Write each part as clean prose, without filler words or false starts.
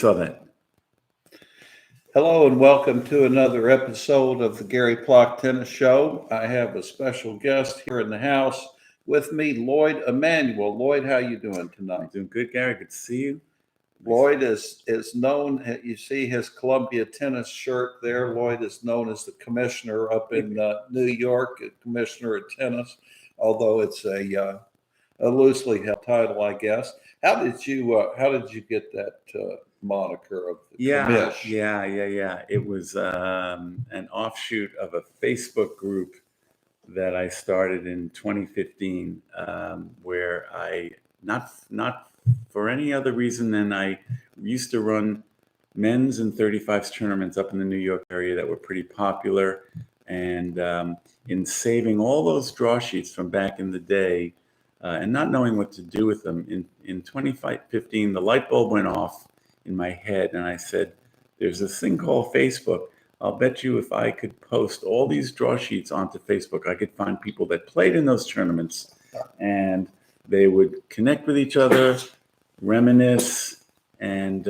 Saw that. Hello and welcome to another episode of the Gary Plock Tennis Show. I have a special guest here in the house with me, Lloyd Emanuel. Lloyd, how you doing I'm tonight? doing good, Gary. Good to see you. Lloyd is known, you see his Columbia tennis shirt there. Lloyd is known as the commissioner up in New York, a commissioner of tennis, although it's a loosely held title, I guess. How did you get that moniker of the commish? Yeah. It was an offshoot of a Facebook group that I started in 2015, where I not for any other reason than I used to run men's and 35s tournaments up in the New York area that were pretty popular, and in saving all those draw sheets from back in the day. And not knowing what to do with them, in 2015, the light bulb went off in my head, and I said, "There's this thing called Facebook. I'll bet you if I could post all these draw sheets onto Facebook, I could find people that played in those tournaments, and they would connect with each other, reminisce, and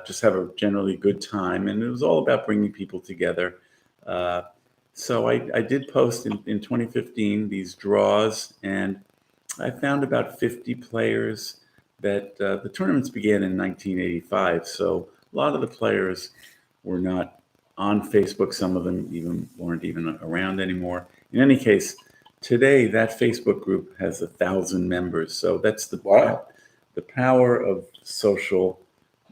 just have a generally good time." And it was all about bringing people together. So I did post in 2015 these draws, and I found about 50 players that the tournaments began in 1985. So a lot of the players were not on Facebook. Some of them weren't even around anymore. In any case, today that Facebook group has 1,000 members. So that's the power of social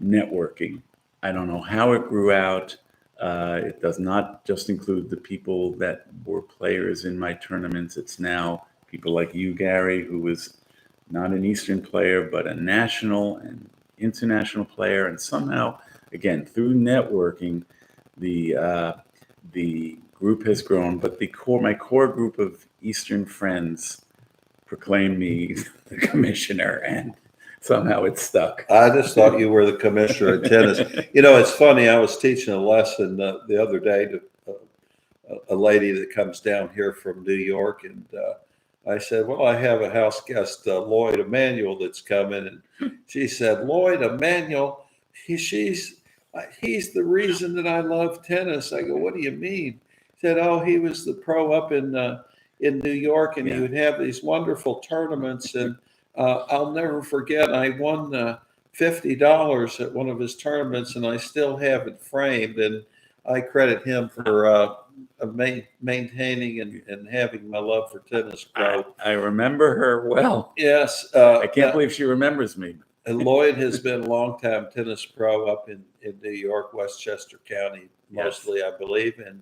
networking. I don't know how it grew out. It does not just include the people that were players in my tournaments. It's now people like you, Gary, who was not an Eastern player, but a national and international player. And somehow, again, through networking, the group has grown. But my core group of Eastern friends proclaimed me the commissioner, and somehow it stuck. I just thought you were the commissioner of tennis. You know, it's funny. I was teaching a lesson the other day to a lady that comes down here from New York, and I said, "Well, I have a house guest, Lloyd Emanuel, that's coming." And she said, "Lloyd Emanuel, he's the reason that I love tennis." I go, "What do you mean?" She said, "Oh, he was the pro up in New York, and he would have these wonderful tournaments. And I'll never forget, I won $50 at one of his tournaments, and I still have it framed. And I credit him for maintaining and having my love for tennis grow." I remember her well. Yes. I can't believe she remembers me. And Lloyd has been a longtime tennis pro up in New York, Westchester County, mostly, I believe. And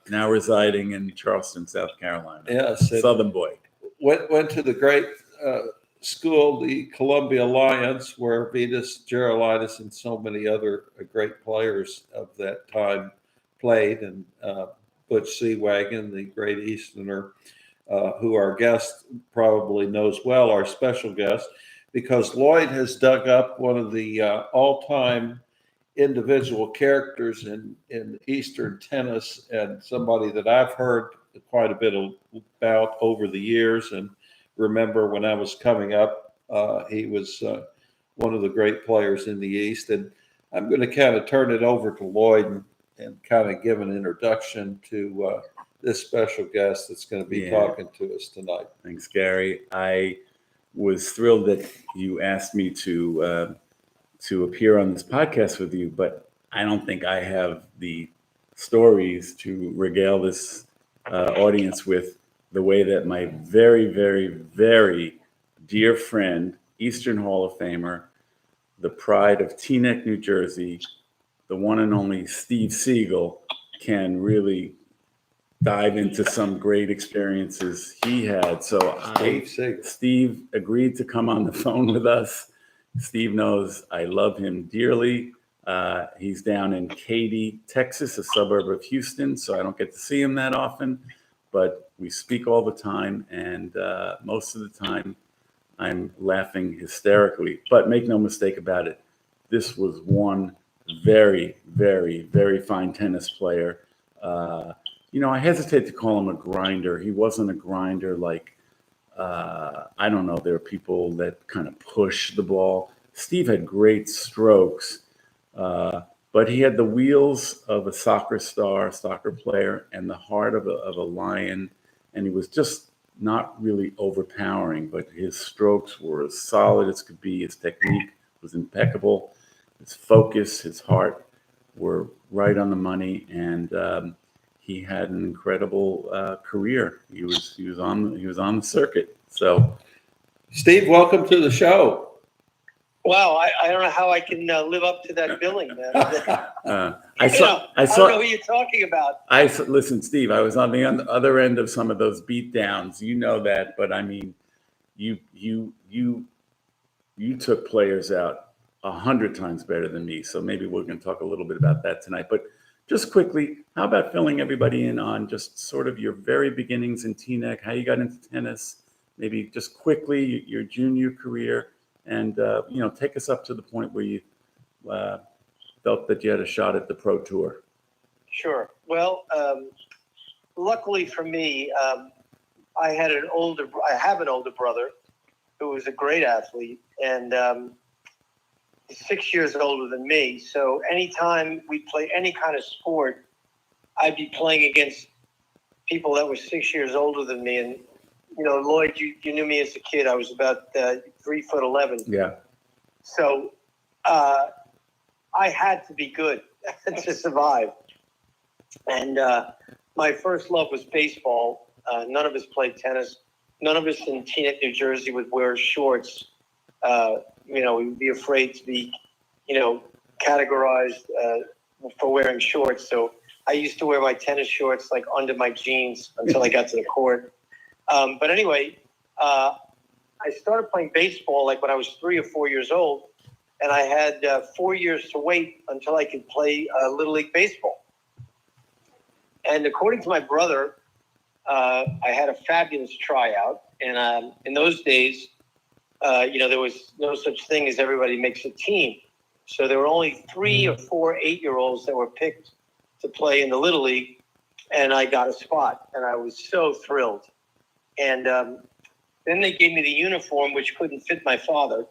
now residing in Charleston, South Carolina. Yes. Southern boy. Went to the great school, the Columbia Alliance, where Vitas Gerulaitis and so many other great players of that time played. And Butch Seawagon, the great Easterner, who our guest probably knows well, our special guest, because Lloyd has dug up one of the all-time individual characters in Eastern tennis, and somebody that I've heard quite a bit about over the years. And remember when I was coming up, he was one of the great players in the East. And I'm going to kind of turn it over to Lloyd and kind of give an introduction to this special guest that's going to be talking to us tonight. Thanks, Gary. I was thrilled that you asked me to appear on this podcast with you, but I don't think I have the stories to regale this audience with the way that my very, very, very dear friend, Eastern Hall of Famer, the pride of Teaneck, New Jersey, the one and only Steve Siegel, can really dive into some great experiences he had. So Steve agreed to come on the phone with us. Steve knows I love him dearly. He's down in Katy, Texas, a suburb of Houston, so I don't get to see him that often, but we speak all the time, and most of the time I'm laughing hysterically. But make no mistake about it, this was one very, very, very fine tennis player. I hesitate to call him a grinder. He wasn't a grinder like, I don't know, there are people that kind of push the ball. Steve had great strokes, But he had the wheels of a soccer star, soccer player, and the heart of a lion. And he was just not really overpowering, but his strokes were as solid as could be. His technique was impeccable. His focus, his heart were right on the money, and he had an incredible career. He was on the circuit. So, Steve, welcome to the show. Wow, I don't know how I can live up to that billing, man. I don't know who you're talking about. Listen, Steve. I was on the other end of some of those beat downs. You know that, but I mean, you took players out 100 times better than me. So maybe we're going to talk a little bit about that tonight. But just quickly, how about filling everybody in on just sort of your very beginnings in Teaneck, how you got into tennis, maybe just quickly your junior career, and take us up to the point where you felt that you had a shot at the pro tour. Sure. Well, luckily for me, I have an older brother who was a great athlete, and he's 6 years older than me. So anytime we play any kind of sport, I'd be playing against people that were 6 years older than me. And Lloyd, you knew me as a kid. I was about 3'11". Yeah. So I had to be good to survive. And my first love was baseball. None of us played tennis. None of us in Teaneck, New Jersey would wear shorts. We would be afraid to be, categorized for wearing shorts. So I used to wear my tennis shorts like under my jeans until I got to the court. But anyway, I started playing baseball like when I was 3 or 4 years old, and I had 4 years to wait until I could play Little League baseball. And according to my brother, I had a fabulous tryout. And in those days, there was no such thing as everybody makes a team. So there were only 3 or 4 8-year-olds that were picked to play in the Little League, and I got a spot, and I was so thrilled. And then they gave me the uniform, which couldn't fit my father.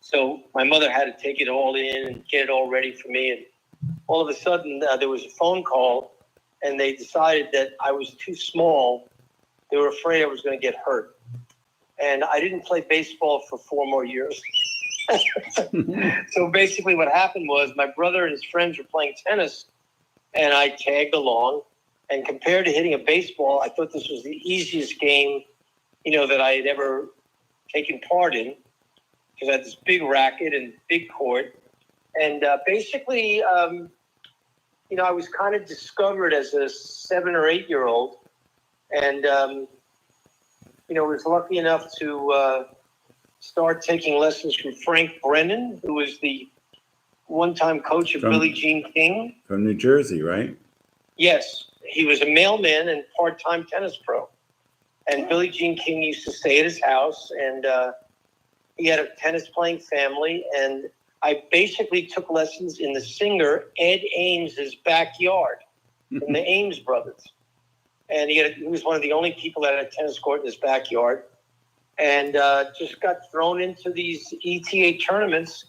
So my mother had to take it all in and get it all ready for me. And all of a sudden, there was a phone call, and they decided that I was too small. They were afraid I was going to get hurt. And I didn't play baseball for 4 more years. So basically what happened was my brother and his friends were playing tennis, and I tagged along. And compared to hitting a baseball, I thought this was the easiest game, that I had ever taken part in, because I had this big racket and big court. And basically, I was kind of discovered as a 7 or 8-year-old, and was lucky enough to start taking lessons from Frank Brennan, who was the one-time coach of Billie Jean King. From New Jersey, right? Yes. He was a mailman and part-time tennis pro. And Billie Jean King used to stay at his house, and he had a tennis-playing family. And I basically took lessons in the singer Ed Ames's backyard, from the Ames brothers. And he was one of the only people that had a tennis court in his backyard. And just got thrown into these ETA tournaments.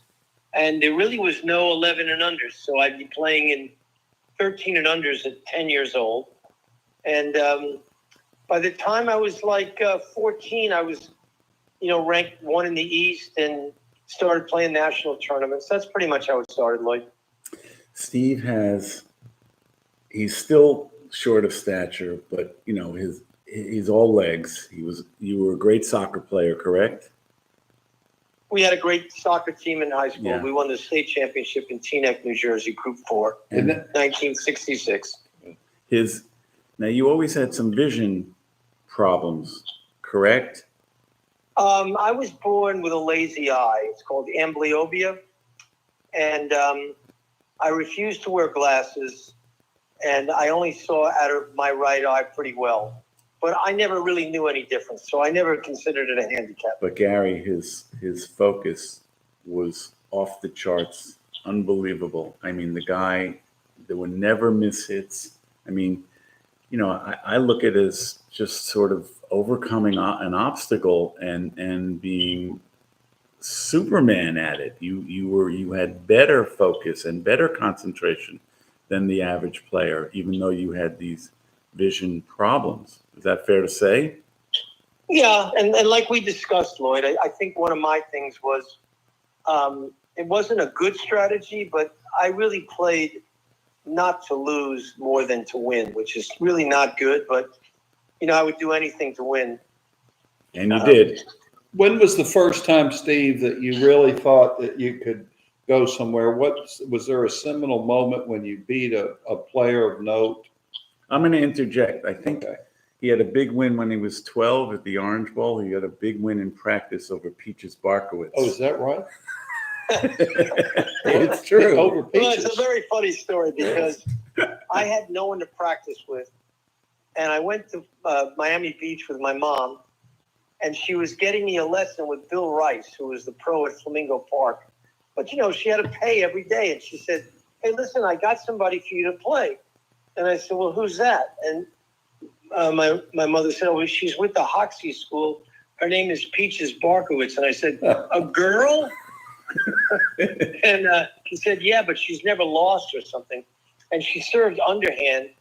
And there really was no 11 and unders. So I'd be playing in 13 and unders at 10 years old. And by the time I was like 14, I was, ranked 1 in the East and started playing national tournaments. That's pretty much how it started, Lloyd. Steve he's still short of stature, but he's all legs. You were a great soccer player, correct? We had a great soccer team in high school. Yeah. We won the state championship in Teaneck, New Jersey, Group 4, in 1966. Now, you always had some vision problems, correct? I was born with a lazy eye. It's called amblyopia. And I refused to wear glasses, and I only saw out of my right eye pretty well. But I never really knew any difference, so I never considered it a handicap. But Gary, his focus was off the charts, unbelievable. I mean, the guy, there were never mishits. I mean, I look at it as just sort of overcoming an obstacle and being Superman at it. You had better focus and better concentration than the average player, even though you had these vision problems. Is that fair to say? Yeah, and like we discussed, Lloyd, I think one of my things was it wasn't a good strategy, but I really played not to lose more than to win, which is really not good. But, I would do anything to win. And you did. When was the first time, Steve, that you really thought that you could go somewhere? Was there a seminal moment when you beat a player of note? I'm going to interject. I think Okay. he had a big win when he was 12 at the Orange Bowl. He had a big win in practice over Peaches Barkowitz. Oh, is that right? It's true. Over Well, Peaches. it's a very funny story because I had no one to practice with. And I went to Miami Beach with my mom, and she was getting me a lesson with Bill Rice, who was the pro at Flamingo Park. But, she had to pay every day. And she said, hey, listen, I got somebody for you to play. And I said, well, who's that? And my mother said, oh, she's with the Hoxie School. Her name is Peaches Barkowitz. And I said, a girl? And he said, yeah, but she's never lost or something. And she served underhand.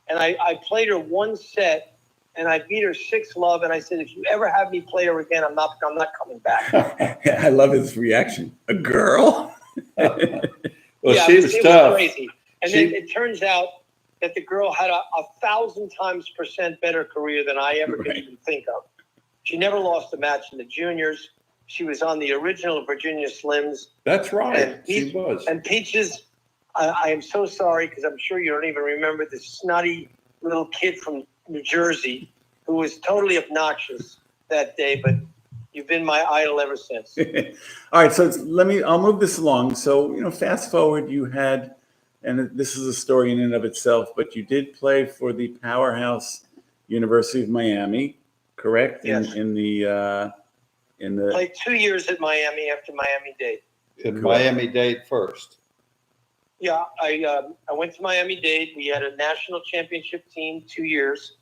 And I played her one set. And I beat her 6-love, and I said, if you ever have me play her again, I'm not coming back. I love his reaction. A girl? Well, yeah, she was it tough. was crazy. And then it turns out that the girl had a 1,000% better career than I ever could even think of. She never lost a match in the juniors. She was on the original Virginia Slims. That's right. And She was. And Peaches, I am so sorry because I'm sure you don't even remember this snotty little kid from New Jersey who was totally obnoxious that day, but you've been my idol ever since. All right, so I'll move this along. So, fast forward, you had, and this is a story in and of itself, but you did play for the powerhouse University of Miami, correct? Yes. In the Played 2 years at Miami after Miami-Dade. In Miami-Dade first. Yeah, I went to Miami-Dade. We had a national championship team 2 years,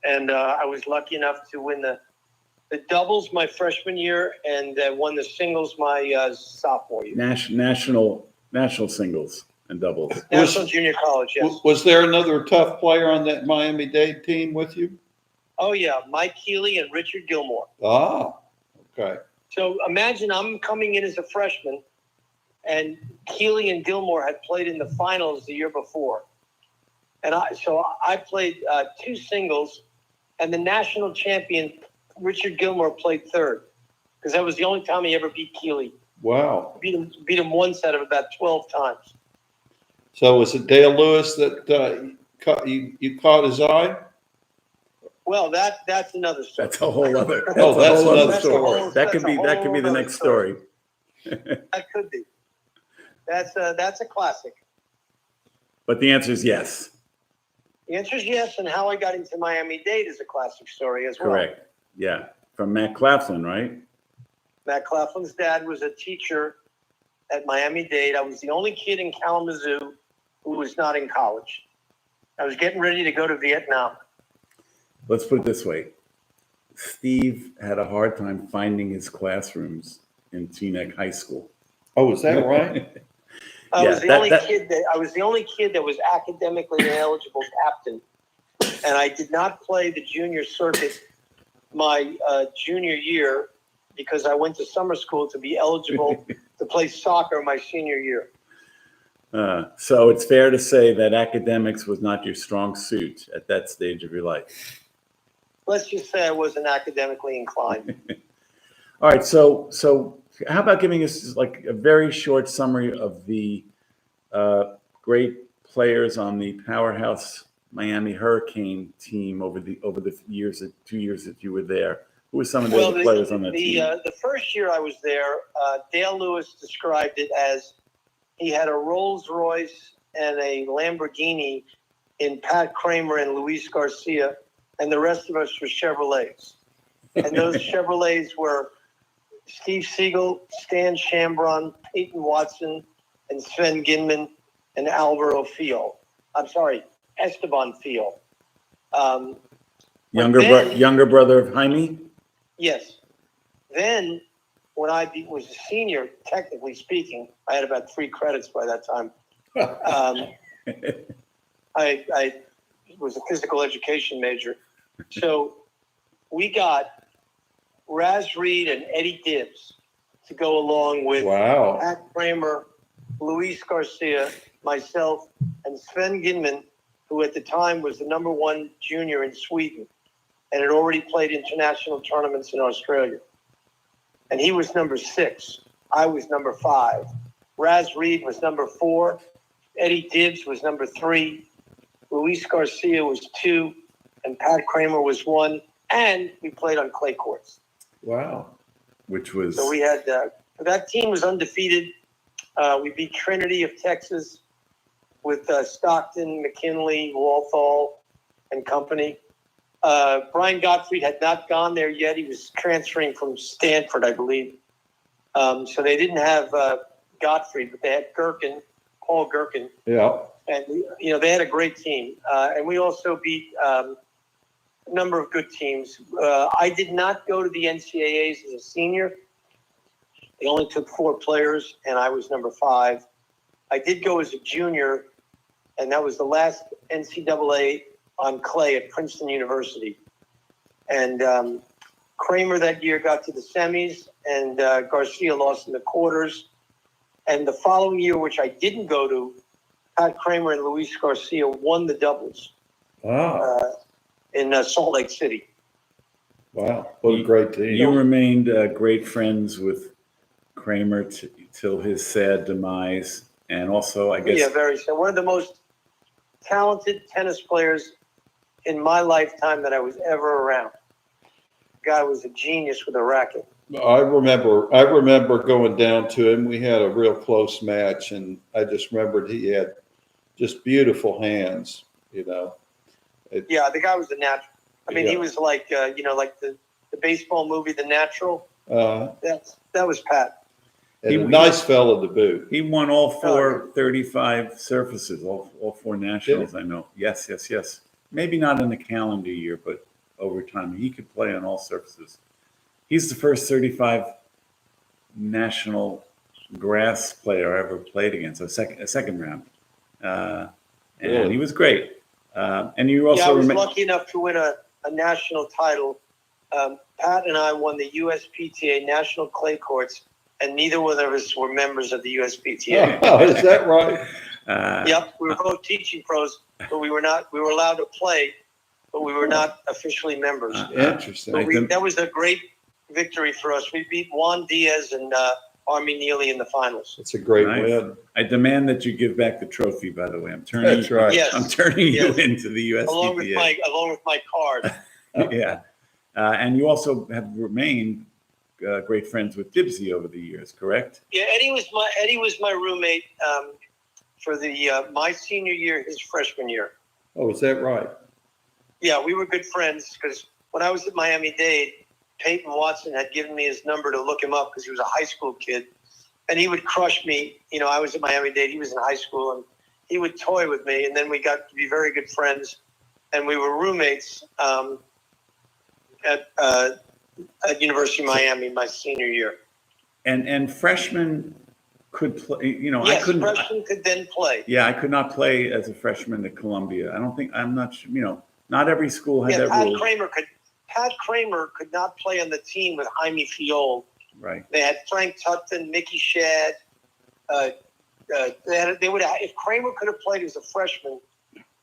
and I was lucky enough to win the doubles my freshman year and won the singles my sophomore year. national singles and doubles. National junior college, yes. Was there another tough player on that Miami-Dade team with you? Oh, yeah, Mike Keeley and Richard Gilmore. Ah, okay. So imagine I'm coming in as a freshman, and Keeley and Gilmore had played in the finals the year before. And I played 2 singles, and the national champion, Richard Gilmore, played third because that was the only time he ever beat Keeley. Wow. Beat him one set of about 12 times. So was it Dale Lewis that you caught his eye? Well, that's another story. That's a whole other. That's another story. That could be the next story. That could be. That's a classic. But the answer is yes. The answer is yes, and how I got into Miami-Dade is a classic story as well. Correct. Yeah. From Matt Claflin, right? Matt Claflin's dad was a teacher at Miami-Dade. I was the only kid in Kalamazoo who was not in college. I was getting ready to go to Vietnam. Let's put it this way. Steve had a hard time finding his classrooms in Teaneck High School. Oh, is that right? I was the only kid that was academically ineligible captain, and I did not play the junior circuit my junior year because I went to summer school to be eligible to play soccer my senior year. So it's fair to say that academics was not your strong suit at that stage of your life. Let's just say I wasn't academically inclined. All right. So how about giving us like a very short summary of the great players on the powerhouse Miami Hurricane team over the 2 years that you were there? Who were some of the other players on that team? The first year I was there, Dale Lewis described it as he had a Rolls Royce and a Lamborghini in Pat Kramer and Luis Garcia, and the rest of us were Chevrolets. And those Chevrolets were Steve Siegel, Stan Chambron, Peyton Watson, and Sven Ginman, and Alvaro Fiel. I'm sorry, Esteban Fiel. Younger brother of Jaime? Yes. Then when I was a senior, technically speaking, I had about 3 credits by that time. I was a physical education major. So we got Raz Reed and Eddie Dibbs to go along with Wow. Pat Kramer, Luis Garcia, myself, and Sven Ginman, who at the time was the #1 junior in Sweden and had already played international tournaments in Australia. And he was #6. I was #5. Raz Reed was #4. Eddie Dibbs was #3. Luis Garcia was 2. And Pat Kramer was 1. And we played on clay courts. Wow. Which was So we had that team was undefeated. We beat Trinity of Texas with Stockton, McKinley, Walthall, and company. Brian Gottfried had not gone there yet. He was transferring from Stanford, I believe. So they didn't have Gottfried, but they had Gherkin, Paul Gherkin. Yeah. And, they had a great team. And we also beat a number of good teams. I did not go to the NCAAs as a senior. They only took 4 players, and I was #5. I did go as a junior, and that was the last NCAA on clay at Princeton University. And Kramer that year got to the semis, and Garcia lost in the quarters. And the following year, which I didn't go to, Pat Kramer and Luis Garcia won the doubles in Salt Lake City. Wow. What a great team. You remained great friends with Kramer till his sad demise, and also, I guess, Yeah, very so. One of the most talented tennis players in my lifetime that I was ever around. The guy was a genius with a racket. I remember going down to him. We had a real close match, and I just remembered he had just beautiful hands, Yeah, the guy was a natural. I mean, he was like, like the baseball movie, The Natural. That was Pat. And a nice fella to boot. he won all 4 35 surfaces, all 4 nationals. I know. Yes. Maybe not in the calendar year, but over time he could play on all surfaces. He's the first 35 national grass player I ever played against, a second round, and Really? he was great. And you also I was lucky enough to win a national title. Pat and I won the USPTA National Clay Courts, and neither one of us were members of the USPTA. Oh, is that right? Yep, we were both teaching pros, but we were not. We were allowed to play, but we were not officially members. Interesting. But that was a great victory for us. We beat Juan Diaz and Army Neely in the finals. It's a great win. I demand that you give back the trophy. By the way, I'm turning. That's right. Yes. I'm turning you into the USPTA. Along with my card. Yeah, and you also have remained great friends with Dibbsy over the years, correct? Yeah, Eddie was my roommate for the my senior year, his freshman year. Oh, is that right? Yeah, we were good friends because when I was at Miami-Dade, Peyton Watson had given me his number to look him up because he was a high school kid, and he would crush me. I was at Miami-Dade, he was in high school, and he would toy with me, and then we got to be very good friends, and we were roommates at University of Miami my senior year. And freshmen could play. Yes, freshmen could then play. Yeah, I could not play as a freshman at Columbia. I'm not sure. Not every school had that rule. Pat Kramer could not play on the team with Jaime Fiol. Right. They had Frank Tufton, Mickey Shad. They would have, if Kramer could have played as a freshman,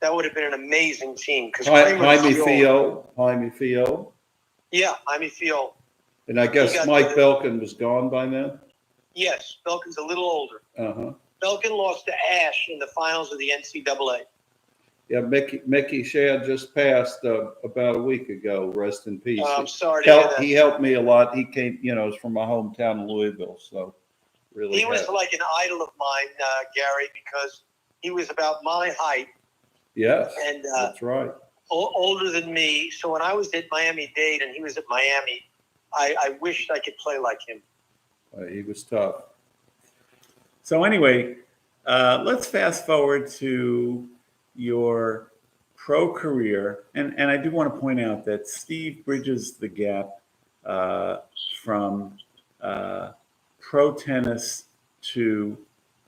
that would have been an amazing team. Jaime Fiol. Yeah, Jaime Fiol. And I guess Mike Belkin was gone by then? Yes, Belkin's a little older. Uh-huh. Belkin lost to Ash in the finals of the NCAA. Yeah, Mickey Shad just passed about a week ago. Rest in peace. I'm sorry to hear that. He helped me a lot. He came, is from my hometown of Louisville, so really. He was like an idol of mine, Gary, because he was about my height. Yes, and that's right. Older than me. So when I was at Miami-Dade and he was at Miami, I wished I could play like him. He was tough. So anyway, let's fast forward to your pro career. And I do want to point out that Steve bridges the gap from pro tennis to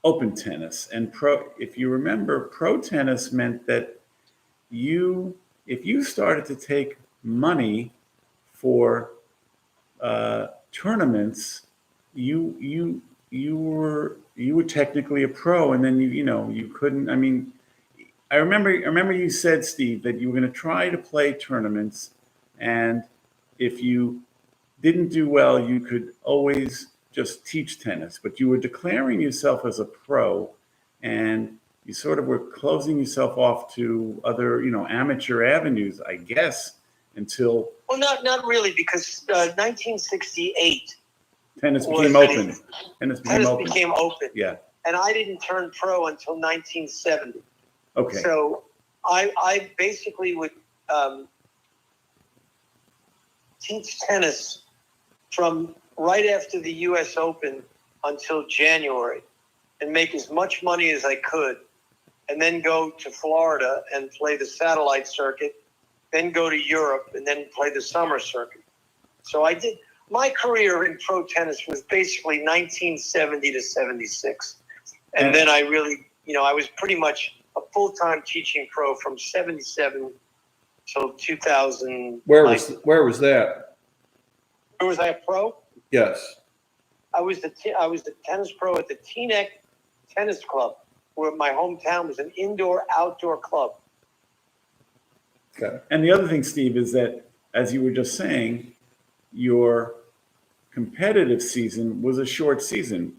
open tennis. And if you remember, pro tennis meant that if you started to take money for tournaments, you were technically a pro, and then you couldn't. I mean, I remember you said, Steve, that you were going to try to play tournaments, and if you didn't do well, you could always just teach tennis. But you were declaring yourself as a pro, and you sort of were closing yourself off to other, amateur avenues, I guess, until. Well, not really, because 1968. Tennis became open. Tennis became open. Yeah. And I didn't turn pro until 1970. Okay. So I basically would teach tennis from right after the U.S. Open until January and make as much money as I could, and then go to Florida and play the satellite circuit, then go to Europe and then play the summer circuit. So my career in pro tennis was basically 1970 to 76. And then I really, I was pretty much a full-time teaching pro from 77 till 2000. Where was that? Where was I a pro? Yes. I was the tennis pro at the Teaneck Tennis Club, where my hometown was an indoor-outdoor club. Okay. And the other thing, Steve, is that, as you were just saying, your competitive season was a short season.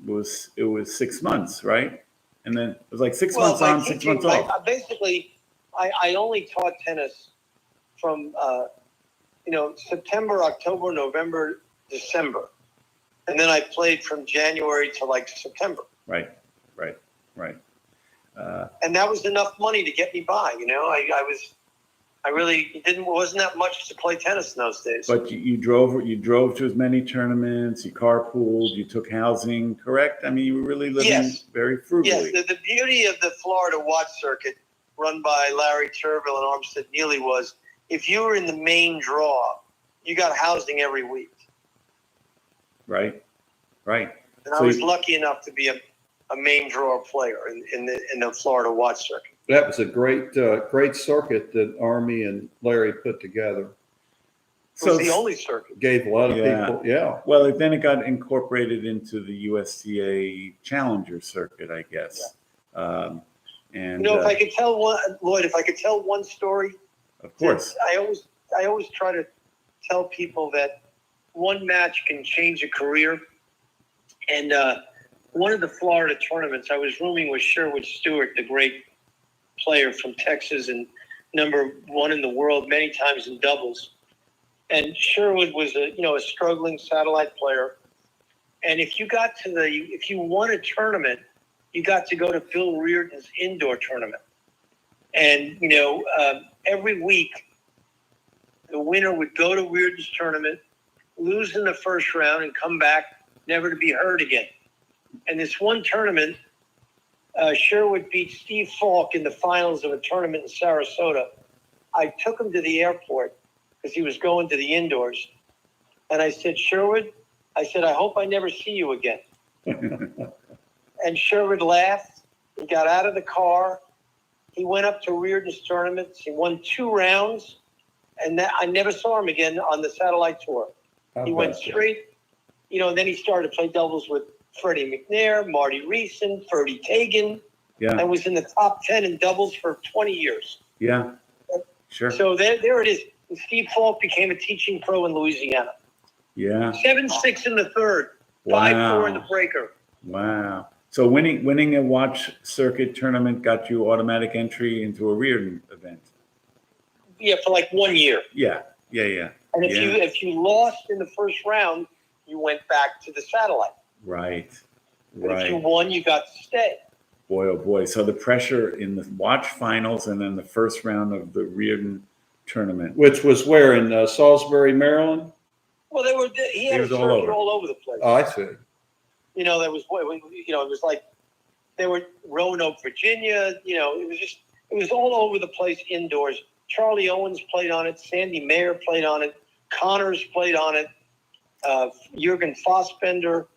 It was 6 months, right? And then it was like 6 months on, 6 months off. Basically, I only taught tennis from September, October, November, December, and then I played from January to like September. Right. And that was enough money to get me by. I really wasn't that much to play tennis in those days. But you drove to as many tournaments, you carpooled, you took housing, correct? I mean, you were really living very frugally. Yes, the beauty of the Florida watch circuit run by Larry Turville and Armstead Neely was, if you were in the main draw, you got housing every week. Right. And I was lucky enough to be a main draw player in the Florida watch circuit. That was a great circuit that Army and Larry put together. It was the only circuit. Gave a lot of people, yeah. Well, then it got incorporated into the USTA Challenger circuit, I guess. Yeah. If I could tell one story. Of course. I always try to tell people that one match can change a career. And one of the Florida tournaments, I was rooming with Sherwood Stewart, the great player from Texas and number one in the world many times in doubles. And Sherwood was a struggling satellite player. And if you won a tournament, you got to go to Bill Reardon's indoor tournament. And, every week the winner would go to Reardon's tournament, lose in the first round, and come back never to be heard again. And this one tournament, Sherwood beat Steve Falk in the finals of a tournament in Sarasota. I took him to the airport because he was going to the indoors. And I said, Sherwood, I hope I never see you again. And Sherwood laughed. He got out of the car. He went up to Reardon's tournaments. He won 2 rounds. And I never saw him again on the satellite tour. He went straight, and then he started to play doubles with Freddie McNair, Marty Reeson, Ferdy Kagan, and was in the top 10 in doubles for 20 years. Yeah, sure. So there it is. And Steve Falk became a teaching pro in Louisiana. Yeah. 7-6 in the third, 5-4 in the breaker. Wow. So winning a watch circuit tournament got you automatic entry into a Reardon event. Yeah, for like 1 year. Yeah. And if you lost in the first round, you went back to the satellite. Right. But if you won, you got to stay. Boy, oh boy. So the pressure in the watch finals and then the first round of the Reardon tournament. Which was where, in Salisbury, Maryland? Well, he had a circuit all over the place. Oh, I see. It was like they were Roanoke, Virginia. It was all over the place indoors. Charlie Owens played on it. Sandy Mayer played on it. Connors played on it. Jürgen Fassbender,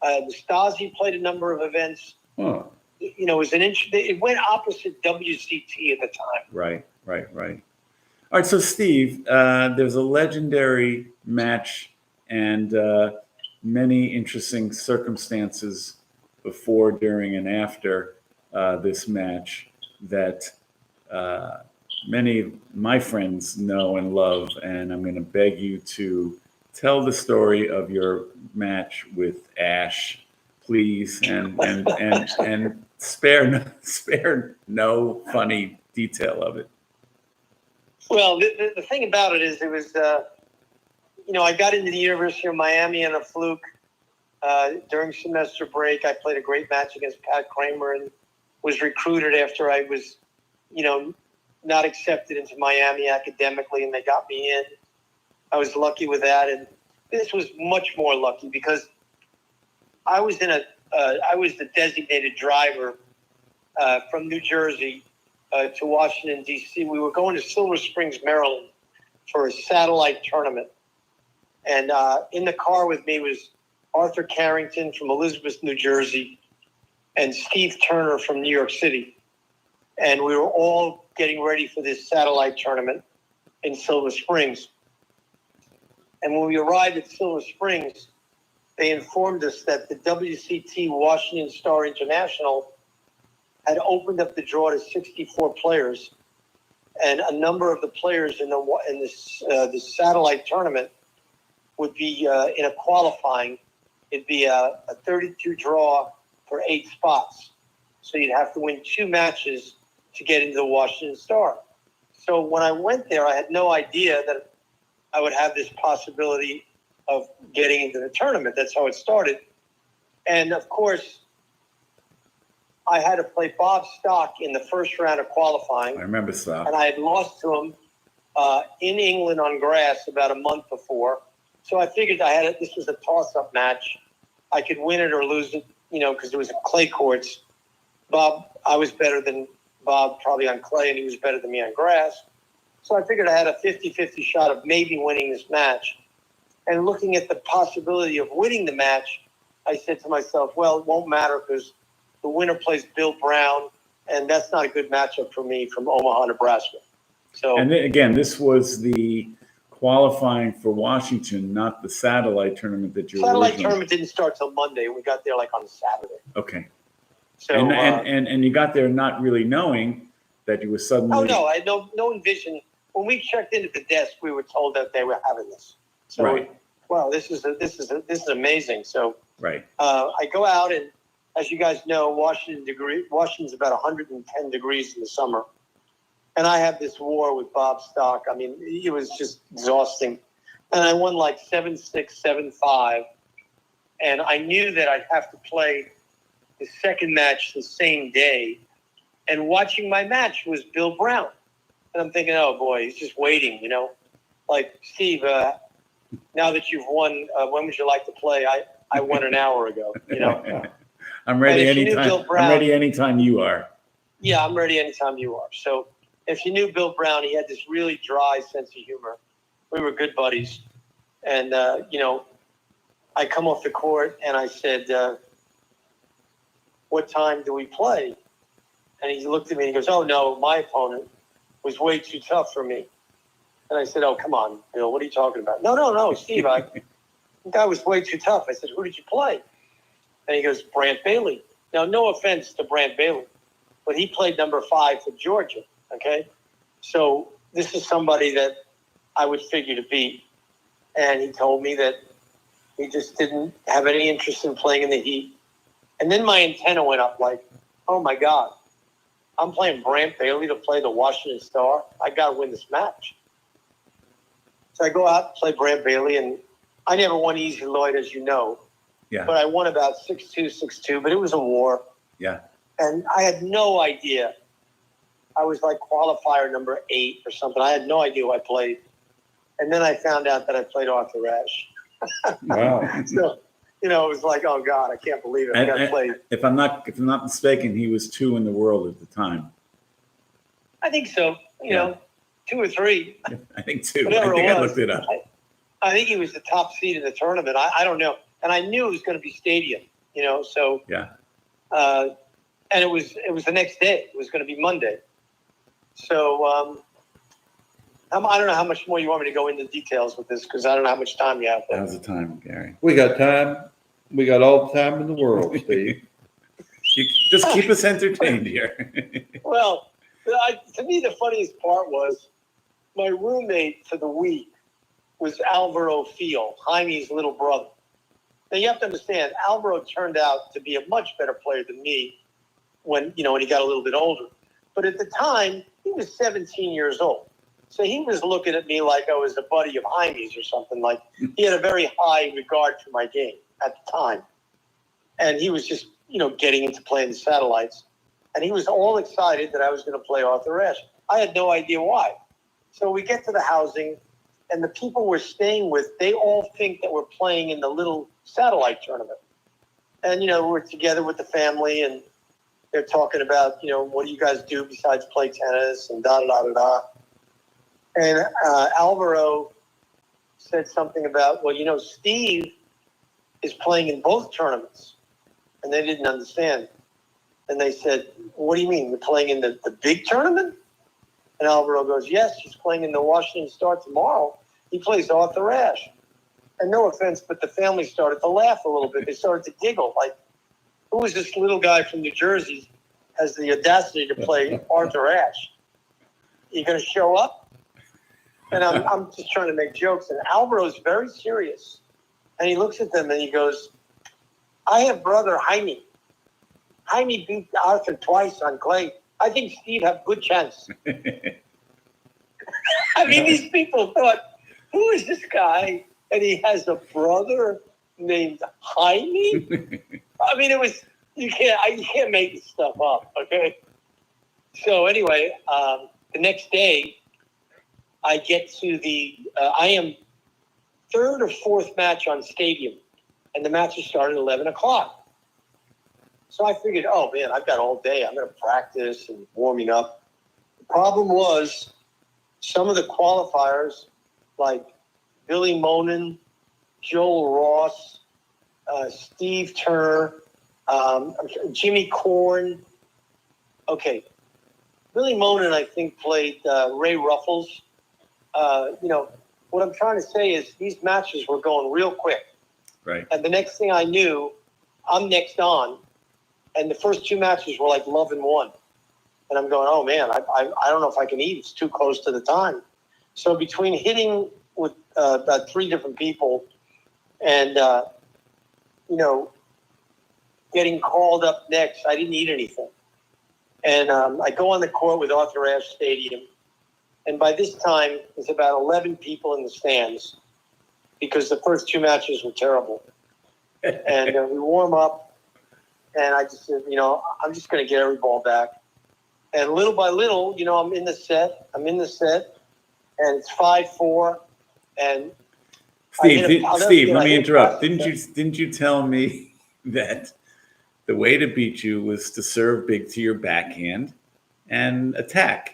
Stasi played a number of events. Oh, You know, it went opposite WCT at the time. right. All right, so Steve, there's a legendary match and many interesting circumstances before, during, and after this match that many of my friends know and love, and I'm going to beg you to tell the story of your match with Ash, please, and spare no funny detail of it. Well, the thing about it is, it was, you know, I got into the University of Miami on a fluke during semester break. I played a great match against Pat Kramer and was recruited after I was, you know, not accepted into Miami academically, and they got me in. I was lucky with that, and this was much more lucky because I was I was the designated driver from New Jersey to Washington, D.C. We were going to Silver Springs, Maryland for a satellite tournament. And in the car with me was Arthur Carrington from Elizabeth, New Jersey, and Steve Turner from New York City. And we were all getting ready for this satellite tournament in Silver Springs. And when we arrived at Silver Springs, they informed us that the WCT Washington Star International had opened up the draw to 64 players, and a number of the players in this satellite tournament would be in a qualifying. It'd be a 32 draw for 8 spots, so you'd have to win 2 matches to get into the Washington Star. So when I went there, I had no idea that I would have this possibility of getting into the tournament. That's how it started, and of course, I had to play Bob Stock in the first round of qualifying. I remember Stock. And I had lost to him in England on grass about a month before. So I figured this was a toss-up match. I could win it or lose it, you know, because it was clay courts. I was better than Bob probably on clay, and he was better than me on grass. So I figured I had a 50-50 shot of maybe winning this match. And looking at the possibility of winning the match, I said to myself, well, it won't matter because the winner plays Bill Brown, and that's not a good matchup for me from Omaha, Nebraska. So, and then, again, this was the qualifying for Washington, not the satellite tournament that you were satellite originally. tournament didn't start till Monday. We got there like on Saturday. Okay. So And you got there not really knowing that you were suddenly. Oh no, I had no envision. When we checked in at the desk, we were told that they were having this. So, right. Wow, this is amazing. So, right. I go out, and as you guys know, Washington's about 110 degrees in the summer. And I have this war with Bob Stock. I mean, it was just exhausting. And I won like 7-6, 7-5. And I knew that I'd have to play the second match the same day. And watching my match was Bill Brown. And I'm thinking, oh boy, he's just waiting, you know. Like, Steve, now that you've won, when would you like to play? I won an hour ago, you know. I'm ready anytime. I'm ready anytime you are. Yeah, I'm ready anytime you are. So if you knew Bill Brown, he had this really dry sense of humor. We were good buddies. And, you know, I come off the court and I said, what time do we play? And he looked at me and he goes, oh, no, my opponent was way too tough for me. And I said, oh, come on, Bill, what are you talking about? No, Steve, the guy was way too tough. I said, who did you play? And he goes, Brant Bailey. Now, no offense to Brant Bailey, but he played number 5 for Georgia, okay? So this is somebody that I would figure to beat. And he told me that he just didn't have any interest in playing in the heat. And then my antenna went up like, oh, my God. I'm playing Brant Bailey to play the Washington Star. I got to win this match. So I go out and play Brant Bailey, and I never won easy, Lloyd, as you know. Yeah. But I won about 6-2, 6-2, but it was a war. Yeah. And I had no idea. I was like qualifier number 8 or something. I had no idea who I played. And then I found out that I played Arthur Ashe. Wow. So, you know, it was like, oh, God, I can't believe it. I got played. If I'm not mistaken, he was 2 in the world at the time. I think so. You know, 2 or 3. I think 2. Whatever I think it I was. looked it up. I think he was the top seed in the tournament. I don't know. And I knew it was going to be stadium, so. Yeah. And it was the next day. It was going to be Monday. So I don't know how much more you want me to go into details with this because I don't know how much time you have. How's the time, Gary? We got time. We got all the time in the world, Steve. Just keep us entertained here. Well, to me, the funniest part was my roommate for the week was Alvaro Fiel, Jaime's little brother. Now, you have to understand, Alvaro turned out to be a much better player than me when he got a little bit older. But at the time, he was 17 years old. So he was looking at me like I was a buddy of Jaime's or something. Like he had a very high regard for my game at the time. And he was just, getting into playing the satellites. And he was all excited that I was going to play Arthur Ashe. I had no idea why. So we get to the housing, and the people we're staying with, they all think that we're playing in the little satellite tournament. And, we're together with the family, and they're talking about, what do you guys do besides play tennis and da-da-da-da-da. And Alvaro said something about, well, Steve is playing in both tournaments. And they didn't understand. And they said, what do you mean? You're playing in the big tournament? And Alvaro goes, yes, he's playing in the Washington Star tomorrow. He plays Arthur Ashe. And no offense, but the family started to laugh a little bit. They started to giggle. Like, who is this little guy from New Jersey has the audacity to play Arthur Ashe? You going to show up? And I'm just trying to make jokes. And Alvaro's very serious. And he looks at them and he goes, I have brother Jaime. Jaime beat Arthur twice on clay. I think Steve have good chance. I mean, these people thought, who is this guy? And he has a brother named Jaime? I mean, you can't make this stuff up, okay? So anyway, the next day, I get to I am third or fourth match on stadium. And the matches started at 11 o'clock. So I figured, oh, man, I've got all day. I'm going to practice and warming up. The problem was some of the qualifiers, like Billy Monin, Joel Ross, Steve Turner, Jimmy Korn. Okay. Billy Monin, I think, played Ray Ruffles. What I'm trying to say is these matches were going real quick. Right. And the next thing I knew, I'm next on. And the first two matches were like love and one. And I'm going, oh, man, I don't know if I can eat. It's too close to the time. So between hitting with about three different people and, getting called up next, I didn't eat anything. And I go on the court with Arthur Ashe Stadium. And by this time, there's about 11 people in the stands because the first two matches were terrible. And we warm up, and I just said, I'm just going to get every ball back. And little by little, I'm in the set, and it's 5-4. And Steve, let me interrupt. Didn't you tell me that the way to beat you was to serve big to your backhand and attack?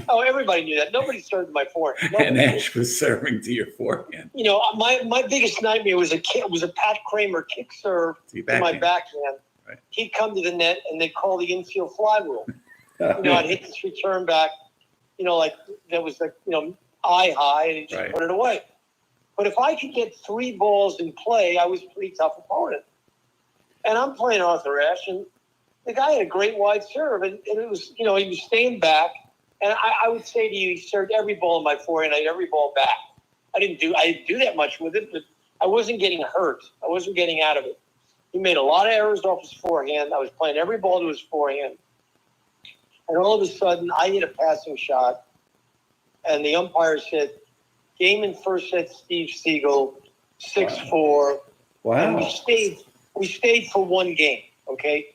Oh, everybody knew that. Nobody served my forehand. And Ashe was serving to your forehand. My biggest nightmare was a Pat Kramer kick serve to my backhand. Right. He'd come to the net, and they'd call the infield fly rule. I'd hit this return back, like that was like, eye high, and he'd just put it away. But if I could get three balls in play, I was a pretty tough opponent. And I'm playing Arthur Ashe, and the guy had a great wide serve, and it was, he was staying back. And I would say to you, he served every ball in my forehand, I had every ball back. I didn't do that much with it, but I wasn't getting hurt. I wasn't getting out of it. He made a lot of errors off his forehand. I was playing every ball to his forehand. And all of a sudden, I hit a passing shot, and the umpire said, game in first set, Steve Siegel, 6-4. Wow. And we stayed for one game, okay?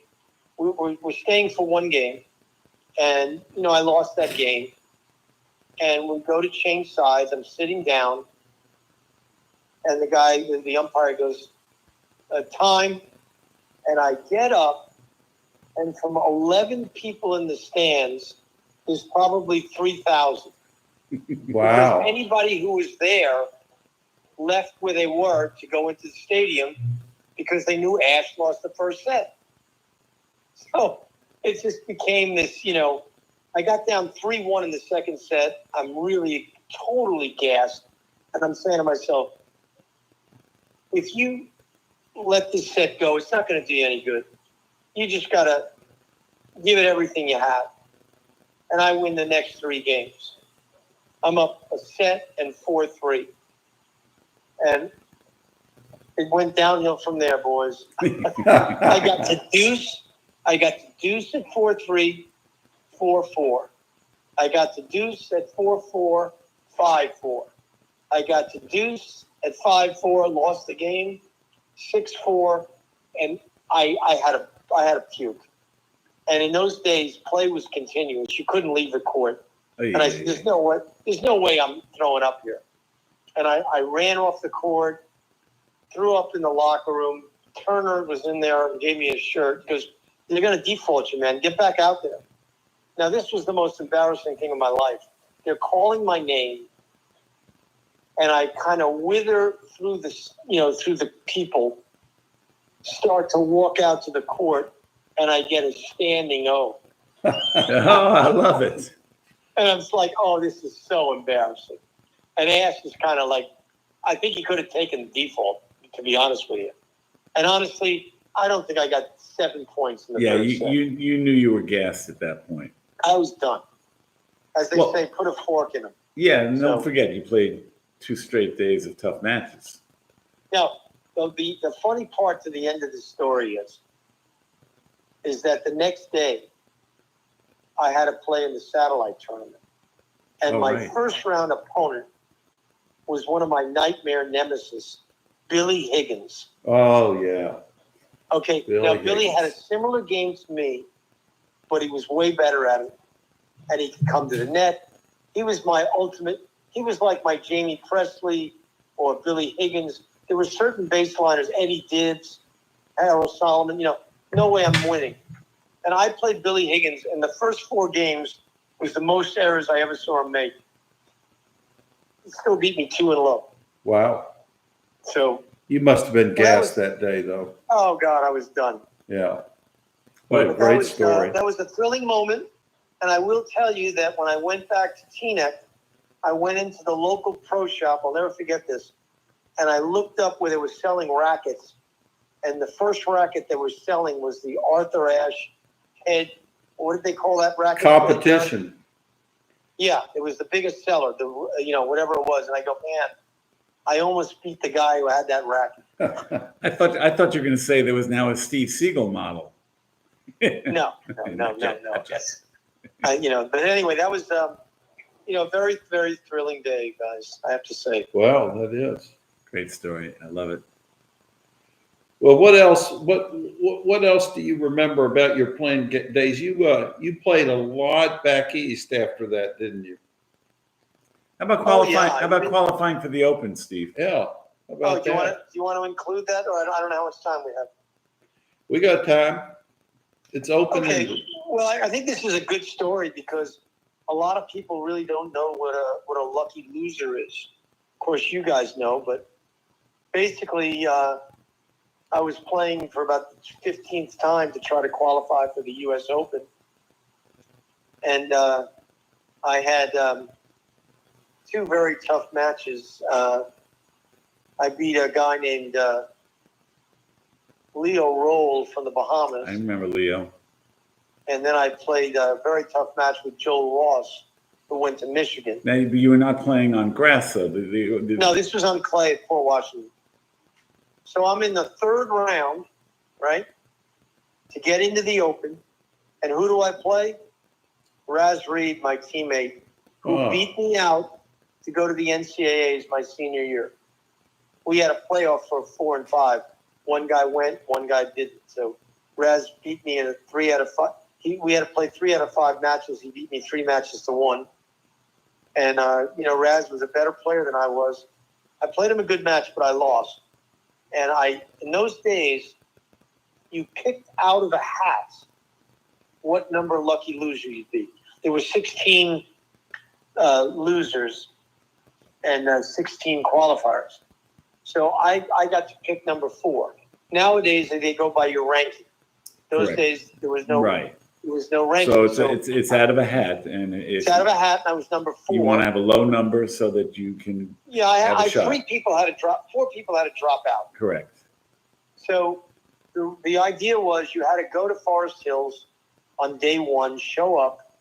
We're staying for one game. And, I lost that game. And we go to change sides. I'm sitting down. And the umpire goes, time. And I get up. And from 11 people in the stands, there's probably 3,000. Wow. Because anybody who was there left where they were to go into the stadium because they knew Ash lost the first set. So it just became this, I got down 3-1 in the second set. I'm really totally gassed. And I'm saying to myself, if you let this set go, it's not going to do you any good. You just got to give it everything you have. And I win the next 3 games. I'm up a set and 4-3. And it went downhill from there, boys. I got to deuce. I got to deuce at 4-3, 4-4. I got to deuce at 4-4, 5-4. I got to deuce at 5-4, lost the game, 6-4, and I had a puke. And in those days, play was continuous. You couldn't leave the court. And I said, there's no way I'm throwing up here. And I ran off the court, threw up in the locker room. Turner was in there and gave me a shirt because they're going to default you, man. Get back out there. Now, this was the most embarrassing thing of my life. They're calling my name, and I kind of wither through through the people, start to walk out to the court, and I get a standing O. Oh, I love it. And I'm like, oh, this is so embarrassing. And Ash is kind of like, I think he could have taken the default, to be honest with you. And honestly, I don't think I got 7 points in the third set. You knew you were gassed at that point. I was done. As they say, put a fork in him. Yeah, and don't forget, you played 2 straight days of tough matches. Now, the funny part to the end of the story is that the next day, I had to play in the satellite tournament. And my first round opponent was one of my nightmare nemesis, Billy Higgins. Oh, yeah. Okay, Billy had a similar game to me, but he was way better at it. And he could come to the net. He was my ultimate. He was like my Jamie Presley or Billy Higgins. There were certain baseliners, Eddie Dibbs, Harold Solomon. No way I'm winning. And I played Billy Higgins, and the first 4 games was the most errors I ever saw him make. He still beat me 2-0. Wow. So you must have been gassed that day, though. Oh God, I was done. Yeah. What a great story. That was a thrilling moment. And I will tell you that when I went back to Teaneck, I went into the local pro shop. I'll never forget this. And I looked up where they were selling rackets. And the first racket they were selling was the Arthur Ashe head. What did they call that racket? Competition. Yeah, it was the biggest seller, whatever it was. And I go, man, I almost beat the guy who had that racket. I thought you were going to say there was now a Steve Siegel model. No. But anyway, that was, very, very thrilling day, guys, I have to say. Wow, that is. Great story. I love it. Well, what else? What else do you remember about your playing days? You played a lot back east after that, didn't you? How about qualifying? How about qualifying for the Open, Steve? Yeah. How about do you want to include that, or I don't know how much time we have? We got time. It's open. Okay. Well, I think this is a good story because a lot of people really don't know what a lucky loser is. Of course, you guys know, but basically, I was playing for about the 15th time to try to qualify for the U.S. Open. And I had 2 very tough matches. I beat a guy named Leo Roll from the Bahamas. I remember Leo. And then I played a very tough match with Joe Ross, who went to Michigan. Now, you were not playing on grass, though. No, this was on clay at Port Washington. So I'm in the 3rd round, right, to get into the Open. And who do I play? Raz Reed, my teammate, who beat me out to go to the NCAAs my senior year. We had a playoff for 4 and 5. One guy went, one guy didn't. So Raz beat me in a 3 out of 5. We had to play 3 out of 5 matches. He beat me 3 matches to 1. And, Raz was a better player than I was. I played him a good match, but I lost. And in those days, you picked out of a hat what number lucky loser you'd be. There were 16 losers and 16 qualifiers. So I got to pick number 4. Nowadays they go by your ranking. Those Correct. days there was no Right. there was no ranking. So it's out of a hat, and it's out of a hat. And I was number 4. You want to have a low number so that you can. Yeah, have a I shot. 4 people had to drop out. Correct. So the idea was you had to go to Forest Hills on day 1, show up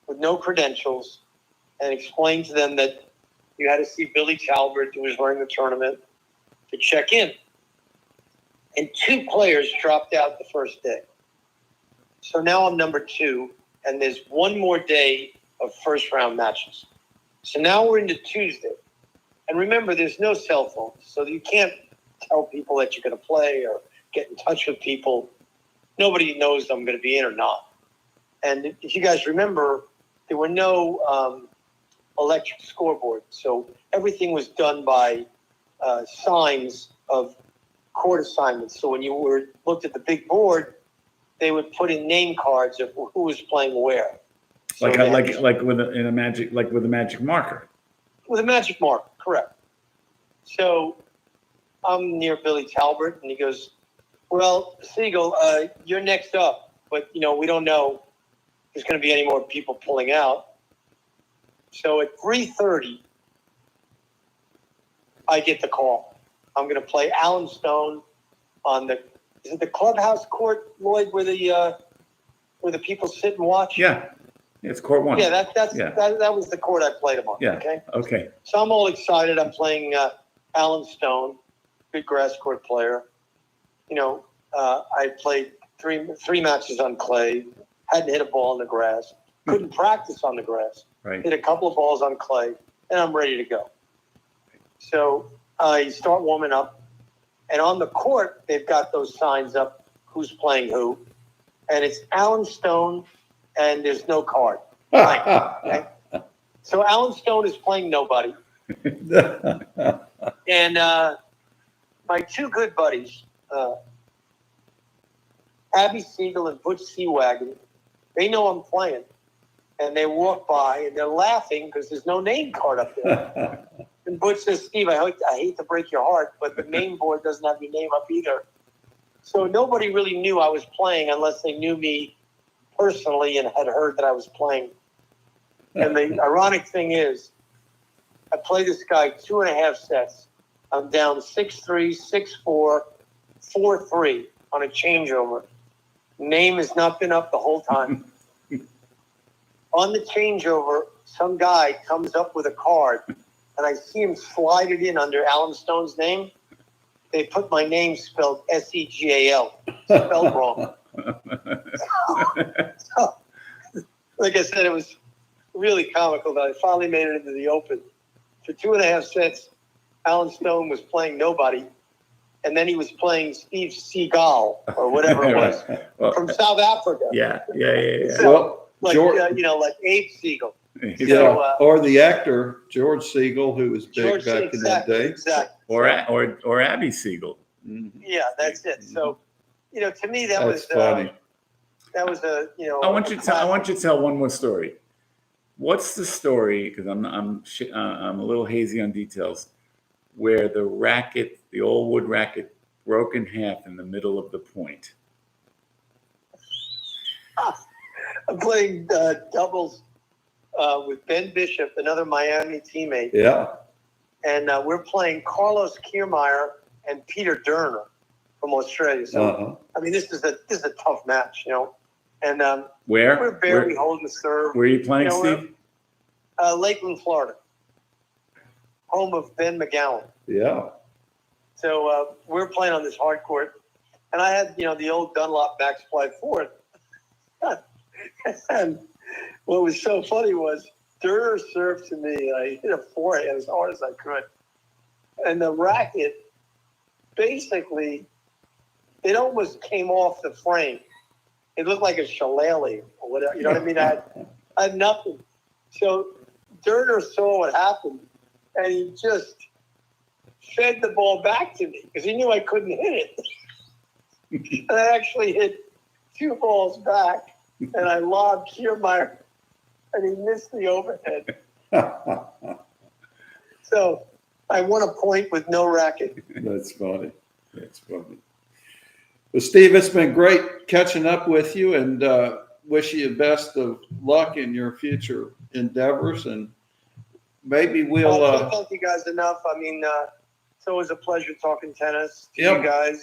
with no credentials, and explain to them that you had to see Billy Talbert, who was running the tournament, to check in. And 2 players dropped out the first day. So now I'm number 2, and there's 1 more day of first-round matches. So now we're into Tuesday. And remember, there's no cell phones, so you can't tell people that you're going to play or get in touch with people. Nobody knows I'm going to be in or not. And if you guys remember, there were no electric scoreboard. So everything was done by signs of court assignments. So when you looked at the big board, they would put in name cards of who was playing where. So Like with a magic marker. With a magic marker, correct. So I'm near Billy Talbert, and he goes, "Well, Siegel, you're next up, but we don't know if there's going to be any more people pulling out." So at 3:30, I get the call. I'm going to play Alan Stone on is it the clubhouse court, Lloyd, where the people sit and watch? Yeah, it's court 1. Yeah, that was the court I played him on. Yeah. Okay. Okay. So I'm all excited. I'm playing Alan Stone, good grass court player. I played three matches on clay. Hadn't hit a ball in the grass. Couldn't practice on the grass. Right. Hit a couple of balls on clay, and I'm ready to go. So you start warming up. And on the court, they've got those signs up, who's playing who. And it's Alan Stone, and there's no card. Okay? So Alan Stone is playing nobody. And my 2 good buddies, Abby Siegel and Butch Seawagon, they know I'm playing. And they walk by, and they're laughing because there's no name card up there. And Butch says, "Steve, I hate to break your heart, but the main board doesn't have your name up either." So nobody really knew I was playing unless they knew me personally and had heard that I was playing. And the ironic thing is, I play this guy 2.5 sets. I'm down 6-3, 6-4, 4-3 on a changeover. Name has not been up the whole time. On the changeover, some guy comes up with a card, and I see him slide it in under Alan Stone's name. They put my name spelled Segal, spelled wrong. So, like I said, it was really comical that I finally made it into the Open. For 2.5 sets, Alan Stone was playing nobody, and then he was playing Steve Siegal or whatever it was from South Africa. Yeah. Well, So, like Abe Siegel. Yeah, or the actor George Siegel, who was big back in that day. Exactly. Or Abby Siegel. Mm-hmm. Yeah, that's it. So, to me, that That's was funny. that was a I want you to tell one more story. What's the story? Because I'm a little hazy on details. Where the old wood racket, broke in half in the middle of the point. I'm playing doubles with Ben Bishop, another Miami teammate. Yeah. And we're playing Carlos Kiermaier and Peter Durner from Australia. So, I mean, this is a tough match, And we're barely holding the serve. Where are you playing, Steve? Lakeland, Florida, home of Ben McGowan. Yeah. So we're playing on this hard court, and I had the old Dunlop max fly fourth. And what was so funny was Durner served to me, and I hit a forehand as hard as I could. And the racket, basically, it almost came off the frame. It looked like a shillelagh or whatever. You know what I mean? I had nothing. So Durner saw what happened, and he just fed the ball back to me because he knew I couldn't hit it. And I actually hit 2 balls back, and I lobbed Kiermaier, and he missed the overhead. So I won a point with no racket. That's funny. That's funny. Well, Steve, it's been great catching up with you, and wish you the best of luck in your future endeavors. And maybe I we'll can't thank you guys enough. I mean, it's always a pleasure talking tennis to Yep. you guys.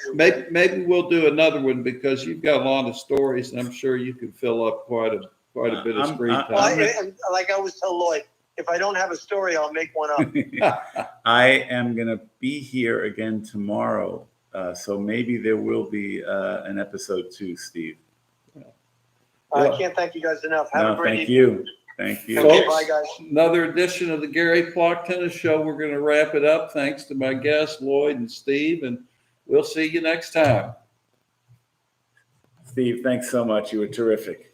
maybe we'll do another one, because you've got a lot of stories, and I'm sure you could fill up quite a bit of screen Well, time. like I always tell Lloyd, if I don't have a story, I'll make one up. I am going to be here again tomorrow. So maybe there will be an episode 2, Steve. I can't thank you guys enough. Have a No, great thank evening. you. Thank you. Okay, Folks, bye, guys. Another edition of the Gary Plock Tennis Show. We're going to wrap it up. Thanks to my guests, Lloyd and Steve, and we'll see you next time. Steve, thanks so much. You were terrific.